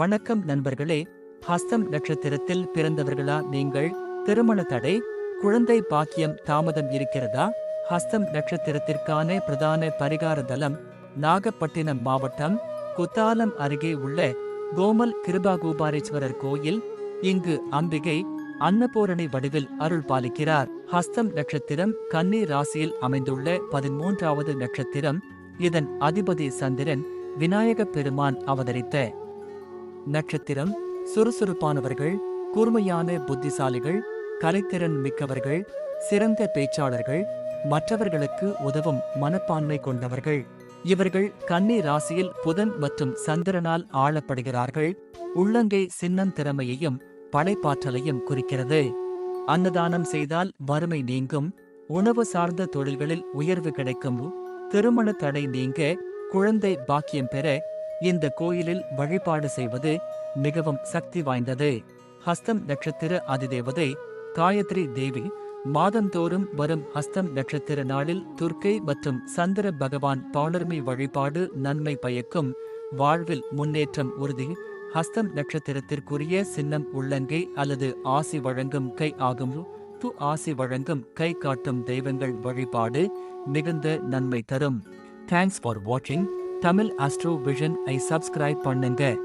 வணக்கம் நண்பர்களே. ஹஸ்தம் நட்சத்திரத்தில் பிறந்தவர்களா நீங்கள்? திருமண தடை, குழந்தை பாக்கியம் தாமதம் இருக்கிறதா? ஹஸ்தம் நட்சத்திரத்திற்கான பிரதான பரிகார தலம் நாகப்பட்டினம் மாவட்டம் குத்தாலம் அருகே உள்ள கோமல் கிருபாகோபாரேஸ்வரர் கோயில். இங்கு அம்பிகை அன்னபூரணி வடிவில் அருள் பாலிக்கிறார். ஹஸ்தம் நட்சத்திரம் கன்னி ராசியில் அமைந்துள்ள 13வது நட்சத்திரம். இதன் அதிபதி சந்திரன். விநாயகப் பெருமான் அவதரித்த நட்சத்திரம். சுறுசுறுப்பானவர்கள், கூர்மையான புத்திசாலிகள், கலைத்திறன் மிக்கவர்கள், சிறந்த பேச்சாளர்கள், மற்றவர்களுக்கு உதவும் மனப்பான்மை கொண்டவர்கள். இவர்கள் கன்னி ராசியில் புதன் மற்றும் சந்திரனால் ஆளப்படுகிறார்கள். உள்ளங்கை சின்னம் திறமையையும் படைப்பாற்றலையும் குறிக்கிறது. அன்னதானம் செய்தால் வறுமை நீங்கும். உணவு சார்ந்த தொழில்களில் உயர்வு கிடைக்கும். திருமண தடை நீங்க, குழந்தை பாக்கியம் பெற இந்த கோயிலில் வழிபாடு செய்வது மிகவும் சக்தி வாய்ந்தது. ஹஸ்தம் நட்சத்திர அதிதேவதை காயத்ரி தேவி. மாதந்தோறும் வரும் ஹஸ்தம் நட்சத்திர நாளில் துர்க்கை மற்றும் சந்திர பகவான் பௌர்ணமி வழிபாடு நன்மை பயக்கும். வாழ்வில் முன்னேற்றம் உறுதி. ஹஸ்தம் நட்சத்திரத்திற்குரிய சின்னம் உள்ளங்கை அல்லது ஆசி வழங்கும் கை ஆகும். ஆசி வழங்கும் கை காட்டும் தெய்வங்கள் வழிபாடு மிகுந்த நன்மை தரும். தேங்க்ஸ் ஃபார் வாட்சிங். Tamil astro vision I subscribe பண்ணுங்க.